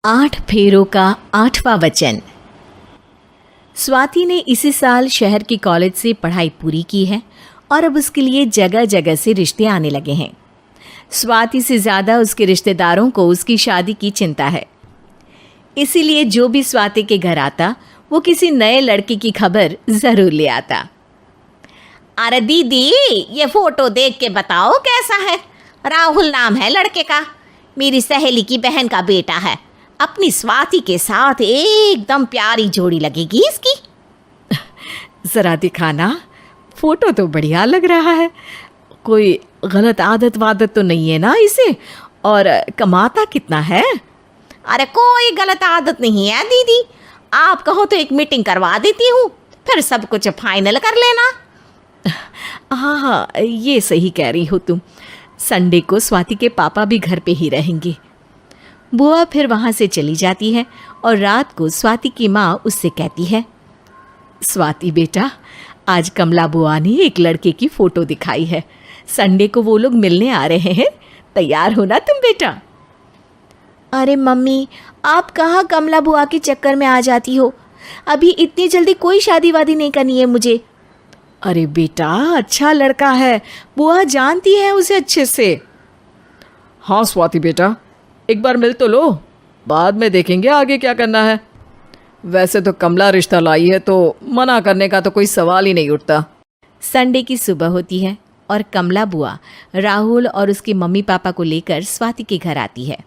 8 फेरों का 8वां वचन। स्वाति ने इसी साल शहर के कॉलेज से पढ़ाई पूरी की है और अब उसके लिए जगह जगह से रिश्ते आने लगे हैं। स्वाति से ज़्यादा उसके रिश्तेदारों को उसकी शादी की चिंता है, इसीलिए जो भी स्वाति के घर आता वो किसी नए लड़के की खबर ज़रूर ले आता। अरे दीदी, ये फोटो देख के बताओ कैसा है। राहुल नाम है लड़के का, मेरी सहेली की बहन का बेटा है। अपनी स्वाति के साथ एकदम प्यारी जोड़ी लगेगी इसकी। ज़रा दिखाना, फोटो तो बढ़िया लग रहा है। कोई गलत आदत वादत तो नहीं है ना इसे? और कमाता कितना है? अरे कोई गलत आदत नहीं है दीदी, आप कहो तो एक मीटिंग करवा देती हूँ, फिर सब कुछ फाइनल कर लेना। हाँ, ये सही कह रही हो तुम। संडे को स्वाति के पापा भी घर पे ही रहेंगे। बुआ फिर वहाँ से चली जाती है और रात को स्वाति की माँ उससे कहती है, स्वाति बेटा, आज कमला बुआ ने एक लड़के की फ़ोटो दिखाई है। संडे को वो लोग मिलने आ रहे हैं, तैयार हो ना तुम बेटा? अरे मम्मी, आप कहाँ कमला बुआ के चक्कर में आ जाती हो? अभी इतनी जल्दी कोई शादी वादी नहीं करनी है मुझे। अरे बेटा, अच्छा लड़का है, बुआ जानती है उसे अच्छे से। हाँ स्वाति बेटा, एक बार मिल तो लो, बाद में देखेंगे आगे क्या करना है। वैसे तो कमला रिश्ता लाई है तो मना करने का तो कोई सवाल ही नहीं उठता। संडे की सुबह होती है और कमला बुआ राहुल और उसके मम्मी पापा को लेकर स्वाति के घर आती है।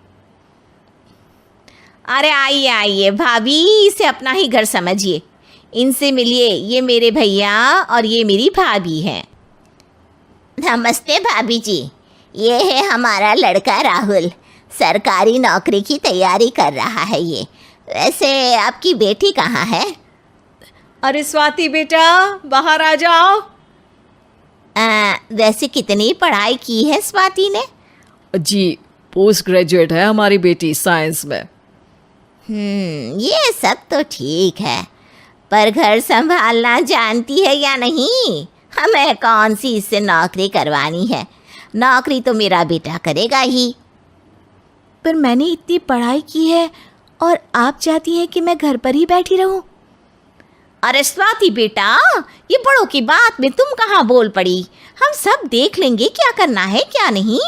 अरे आइए आइए भाभी, इसे अपना ही घर समझिए, इनसे मिलिए। ये मेरे भैया और ये मेरी भाभी हैं। नमस्ते भाभी जी, ये है हमारा लड़का राहुल, सरकारी नौकरी की तैयारी कर रहा है ये। वैसे आपकी बेटी कहाँ है? अरे स्वाति बेटा, बाहर आ जाओ। वैसे कितनी पढ़ाई की है स्वाति ने? जी, पोस्ट ग्रेजुएट है हमारी बेटी साइंस में। ये सब तो ठीक है, पर घर संभालना जानती है या नहीं? हमें कौन सी इससे नौकरी करवानी है, नौकरी तो मेरा बेटा करेगा ही। पर मैंने इतनी पढ़ाई की है और आप चाहती हैं कि मैं घर पर ही बैठी रहूं? अरे स्वाति बेटा, ये बड़ों की बात में तुम कहाँ बोल पड़ी? हम सब देख लेंगे क्या करना है क्या नहीं।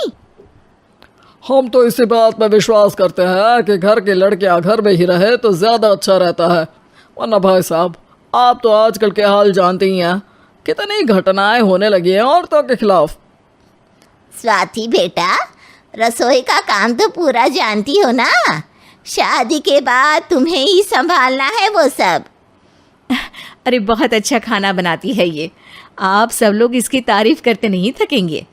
हम तो इसी बात पर विश्वास करते हैं कि घर के लड़के घर में ही रहे तो ज़्यादा अच्छा रहता है। वरना भाई साहब, आप तो आजकल के हाल जानते ही हैं, कितनी घटनाएं होने लगी हैं औरतों के खिलाफ। स्वाति बेटा, रसोई का काम तो पूरा जानती हो ना? शादी के बाद तुम्हें ही संभालना है वो सब। अरे बहुत अच्छा खाना बनाती है ये, आप सब लोग इसकी तारीफ करते नहीं थकेंगे।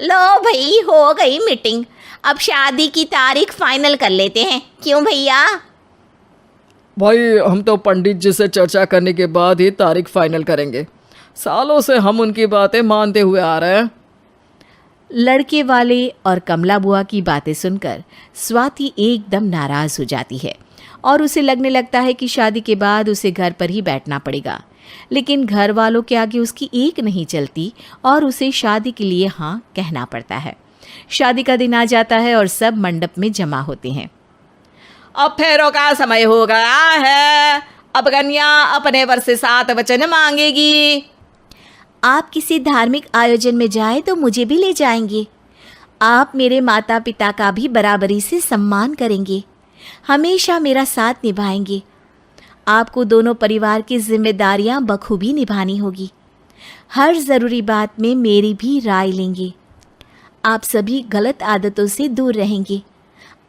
लो भाई, हो गई मीटिंग, अब शादी की तारीख फाइनल कर लेते हैं, क्यों भैया? भाई, हम तो पंडित जी से चर्चा करने के बाद ही तारीख फाइनल करेंगे। सालों से हम उनकी बातें मानते हुए आ रहे हैं। लड़के वाले और कमला बुआ की बातें सुनकर स्वाति एकदम नाराज़ हो जाती है और उसे लगने लगता है कि शादी के बाद उसे घर पर ही बैठना पड़ेगा। लेकिन घर वालों के आगे उसकी एक नहीं चलती और उसे शादी के लिए हाँ कहना पड़ता है। शादी का दिन आ जाता है और सब मंडप में जमा होते हैं। अब फेरों का समय हो गया है, अब कन्या अपने वर से 7 वचन मांगेगी। आप किसी धार्मिक आयोजन में जाएं तो मुझे भी ले जाएंगे। आप मेरे माता पिता का भी बराबरी से सम्मान करेंगे, हमेशा मेरा साथ निभाएंगे। आपको दोनों परिवार की जिम्मेदारियां बखूबी निभानी होगी। हर ज़रूरी बात में मेरी भी राय लेंगे। आप सभी गलत आदतों से दूर रहेंगे।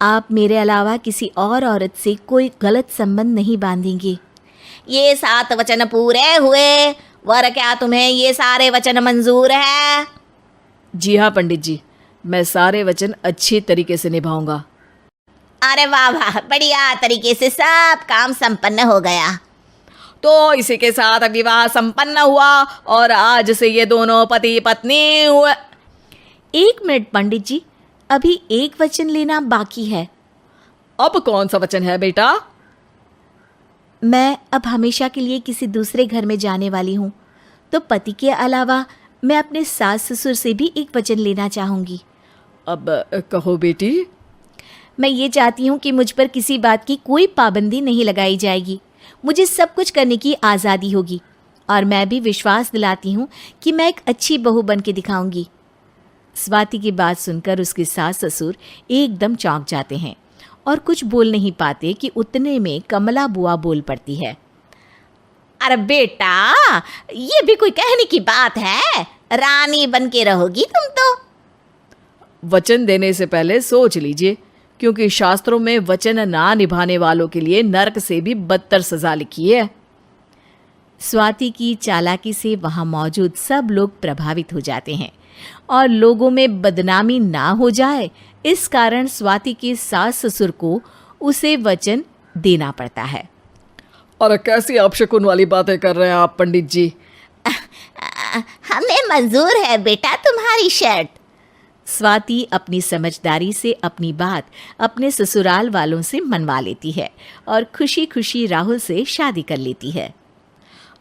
आप मेरे अलावा किसी और औरत से कोई गलत संबंध नहीं बांधेंगे। ये 7 वचन पूरे हुए, वर क्या तुम्हें ये सारे वचन मंजूर है? जी हाँ पंडित जी, मैं सारे वचन अच्छी तरीके से निभाऊंगा। अरे वाह वाह, बढ़िया तरीके से सब काम संपन्न हो गया। तो इसी के साथ विवाह संपन्न हुआ और आज से ये दोनों पति पत्नी हुए। 1 मिनट पंडित जी, अभी एक वचन लेना बाकी है। अब कौन सा वचन है बेटा? मैं अब हमेशा के लिए किसी दूसरे घर में जाने वाली हूँ, तो पति के अलावा मैं अपने सास ससुर से भी एक वचन लेना चाहूँगी। अब कहो बेटी। मैं ये चाहती हूँ कि मुझ पर किसी बात की कोई पाबंदी नहीं लगाई जाएगी। मुझे सब कुछ करने की आज़ादी होगी और मैं भी विश्वास दिलाती हूँ कि मैं एक अच्छी बहू बन के दिखाऊंगी। स्वाति की बात सुनकर उसके सास ससुर एकदम चौंक जाते हैं और कुछ बोल नहीं पाते कि उतने में कमला बुआ बोल पड़ती है। अरे बेटा, ये भी कोई कहने की बात है? रानी बन के रहोगी तुम तो। वचन देने से पहले सोच लीजिए, क्योंकि शास्त्रों में वचन ना निभाने वालों के लिए नरक से भी बदतर सजा लिखी है। स्वाति की चालाकी से वहाँ मौजूद सब लोग प्रभावित हो जाते हैं और लोगों में बदनामी ना हो जाए, इस कारण स्वाति के सास ससुर को उसे वचन देना पड़ता है। और कैसी अपशकुन वाली बातें कर रहे हैं आप पंडित जी? हमें मंजूर है बेटा तुम्हारी शर्त। स्वाति अपनी समझदारी से अपनी बात अपने ससुराल वालों से मनवा लेती है और खुशी खुशी राहुल से शादी कर लेती है।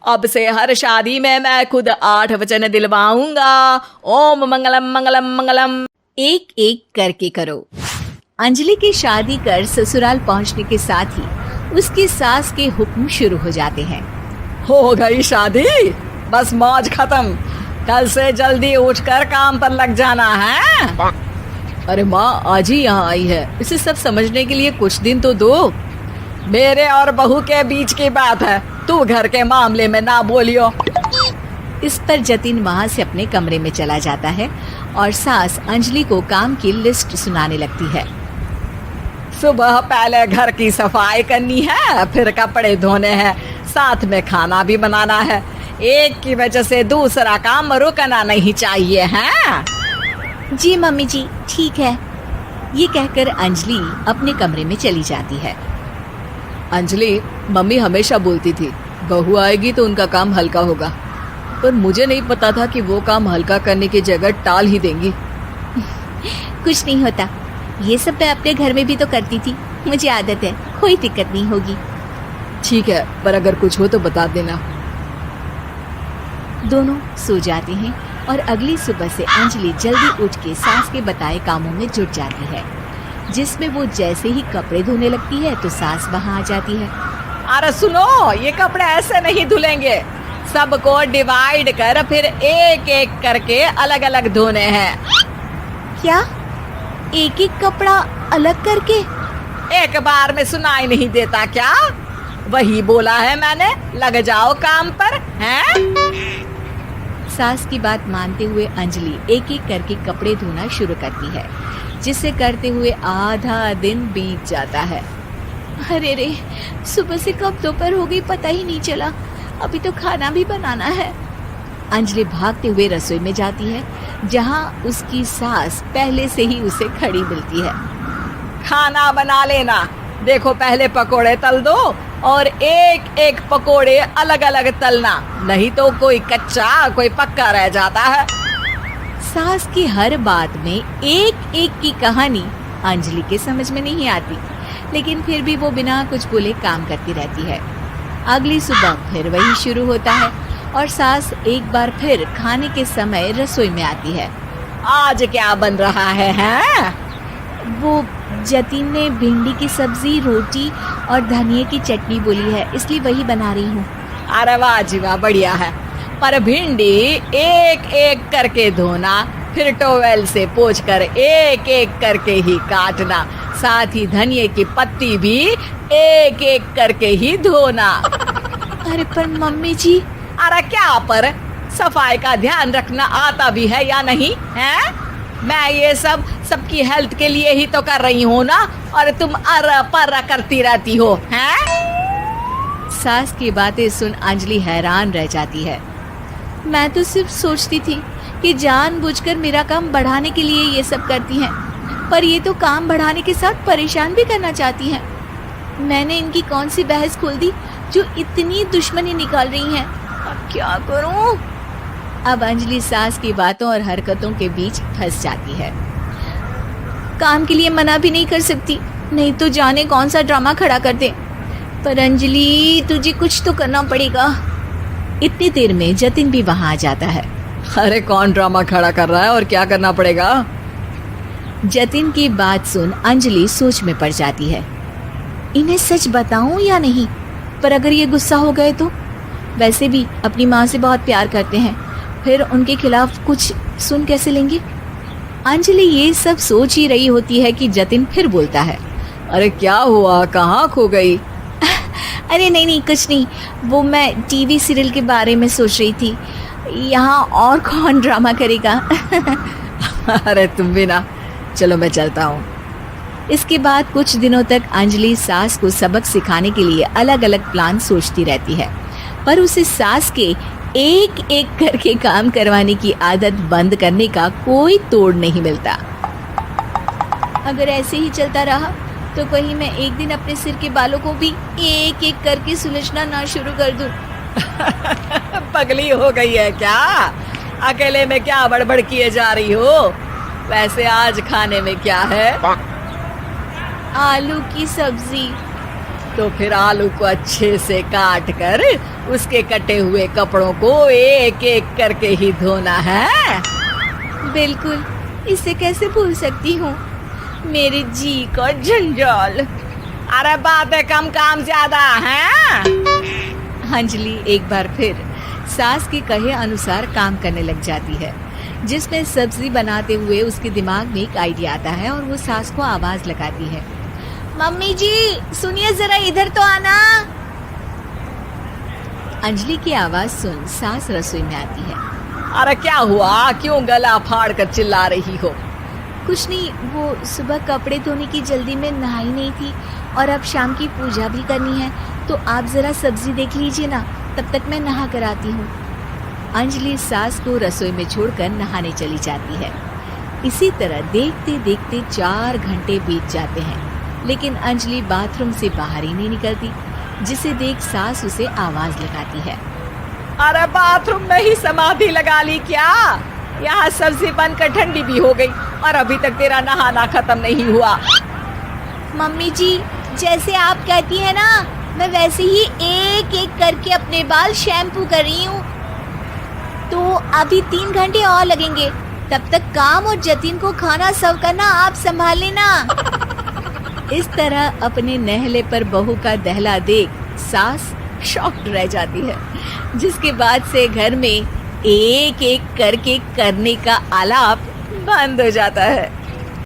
अब से हर शादी में मैं खुद 8 वचन दिलवाऊंगा। ओम मंगलम मंगलम मंगलम। एक एक करके करो। अंजलि की शादी कर ससुराल पहुंचने के साथ ही उसकी सास के हुक्म शुरू हो जाते हैं। हो गई शादी, बस मौज खत्म। कल से जल्दी उठकर काम पर लग जाना है। अरे माँ आज ही यहाँ आई है, इसे सब समझने के लिए कुछ दिन तो दो। मेरे और बहू के बीच की बात है, तू घर के मामले में ना बोलियो। इस पर जतिन वहाँ से अपने कमरे में चला जाता है और सास अंजलि को काम की लिस्ट सुनाने लगती है। सुबह पहले घर की सफाई करनी है, फिर कपड़े धोने हैं, साथ में खाना भी बनाना है। एक की वजह से दूसरा काम रुकना नहीं चाहिए है। जी मम्मी जी, ठीक है। ये कहकर अंजलि अपने कमरे में चली जाती है। अंजलि, मम्मी हमेशा बोलती थी बहू आएगी तो उनका काम हल्का होगा, पर मुझे नहीं पता था कि वो काम हल्का करने की जगह टाल ही देंगी। कुछ नहीं होता, ये सब मैं अपने घर में भी तो करती थी, मुझे आदत है, कोई दिक्कत नहीं होगी। ठीक है, पर अगर कुछ हो तो बता देना। दोनों सो जाते हैं और अगली सुबह से अंजलि जल्दी उठ के सास के बताए कामों में जुट जाती है, जिसमें वो जैसे ही कपड़े धोने लगती है तो सास वहाँ आ जाती है। अरे सुनो, ये कपड़े ऐसे नहीं धुलेंगे, सबको डिवाइड कर फिर एक एक करके अलग अलग धोने हैं। क्या? एक एक कपड़ा अलग करके? एक बार में सुनाई नहीं देता क्या? वही बोला है मैंने, लग जाओ काम पर हैं? सास की बात मानते हुए अंजलि एक एक करके कपड़े धोना शुरू करती है, जिसे करते हुए आधा दिन बीत जाता है। अरे रे, सुबह से कब दोपहर हो गई पता ही नहीं चला, अभी तो खाना भी बनाना है। अंजलि भागते हुए रसोई में जाती है, जहाँ उसकी सास पहले से ही उसे खड़ी मिलती है। खाना बना लेना, देखो पहले पकोड़े तल दो और एक एक पकोड़े अलग अलग तलना, नहीं तो कोई कच्चा कोई पक्का रह जाता है। सास की हर बात में एक एक की कहानी अंजलि के समझ में नहीं आती, लेकिन फिर भी वो बिना कुछ बोले काम करती रहती है। अगली सुबह फिर वही शुरू होता है और सास एक बार फिर खाने के समय रसोई में आती है। आज क्या बन रहा है हैं? वो जतिन ने भिंडी की सब्जी, रोटी और धनिया की चटनी बोली है, इसलिए वही बना रही हूँ। अरे वाह जी वाह, बढ़िया है। पर भिंडी एक एक करके धोना, फिर टोवेल से पोंछकर एक एक करके ही काटना, साथ ही धनिया की पत्ती भी एक एक करके ही धोना। अरे पर मम्मी जी। अरे क्या पर? सफाई का ध्यान रखना आता भी है या नहीं है? मैं ये सब सबकी हेल्थ के लिए ही तो कर रही हूँ ना, और तुम अर पर करती रहती हो हैं? सास की बातें सुन अंजलि हैरान रह जाती है। मैं तो सिर्फ सोचती थी कि जानबूझकर मेरा काम बढ़ाने के लिए ये सब करती हैं, पर ये तो काम बढ़ाने के साथ परेशान भी करना चाहती हैं। मैंने इनकी कौन सी बहस खोल दी जो इतनी दुश्मनी निकाल रही हैं? अब क्या करूं? अब अंजलि सास की बातों और हरकतों के बीच फंस जाती है। काम के लिए मना भी नहीं कर सकती, नहीं तो जाने कौन सा ड्रामा खड़ा कर दे। पर अंजलि, तुझे कुछ तो करना पड़ेगा। इतनी देर में जतिन भी वहां आ जाता है। अरे कौन ड्रामा खड़ा कर रहा है और क्या करना पड़ेगा? जतिन की बात सुन अंजलि सोच में पड़ जाती है। इन्हें सच बताऊं या नहीं? पर अगर ये गुस्सा हो गए तो? वैसे भी अपनी माँ से बहुत प्यार करते हैं, फिर उनके खिलाफ कुछ सुन कैसे लेंगे? अंजलि ये सब सोच ही रही होती है कि जतिन फिर बोलता है। अरे क्या हुआ, कहाँ खो गई? अरे नहीं कुछ नहीं, वो मैं टीवी सीरियल के बारे में सोच रही थी। यहाँ और कौन ड्रामा करेगा? अरे तुम भी ना, चलो मैं चलता हूँ। इसके बाद कुछ दिनों तक अंजलि सास को सबक सिखाने के लिए अलग अलग प्लान सोचती रहती है, पर उसे सास के एक एक करके काम करवाने की आदत बंद करने का कोई तोड़ नहीं मिलता। अगर ऐसे ही चलता रहा तो कहीं मैं एक दिन अपने सिर के बालों को भी एक एक करके सुलझना ना शुरू कर दूं। पगली हो गई है क्या? अकेले में क्या बड़बड़ किए जा रही हो? वैसे आज खाने में क्या है? आलू की सब्जी। तो फिर आलू को अच्छे से काट कर उसके कटे हुए कपड़ों को एक एक करके ही धोना है। बिल्कुल, इसे कैसे भूल सकती हूँ? मेरे जी का जंजाल। अरे बातें कम काम ज्यादा है। अंजलि एक बार फिर सास के कहे अनुसार काम करने लग जाती है, जिसमें सब्जी बनाते हुए उसके दिमाग में एक आइडिया आता है और वो सास को आवाज लगाती है। मम्मी जी सुनिए, जरा इधर तो आना। अंजलि की आवाज सुन सास रसोई में आती है। अरे क्या हुआ, क्यों गला फाड़ कर चिल्ला रही हो? कुछ नहीं, वो सुबह कपड़े धोने की जल्दी में नहाई नहीं थी और अब शाम की पूजा भी करनी है, तो आप जरा सब्जी देख लीजिए ना, तब तक मैं नहा कर आती हूँ। अंजलि सास को रसोई में छोड़कर नहाने चली जाती है। इसी तरह देखते देखते 4 घंटे बीत जाते हैं, लेकिन अंजलि बाथरूम से बाहर ही नहीं निकलती, जिसे देख सास उसे आवाज लगाती है। अरे बाथरूम में ही समाधि लगा ली क्या? यहाँ सब्जी बनकर ठंडी भी हो गई और अभी तक तेरा नहाना खत्म नहीं हुआ। मम्मी जी जैसे आप कहती हैं ना, मैं वैसे ही एक एक करके अपने बाल शैम्पू कर रही हूँ। तो अभी 3 घंटे और लगेंगे, तब तक काम और जतिन को खाना सर्व करना आप संभाल लेना। इस तरह अपने नहले पर बहू का दहला देख सास शॉक्ड रह जाती है, जिसके बाद से घर में एक एक करके करने का आलाप बंद हो जाता है।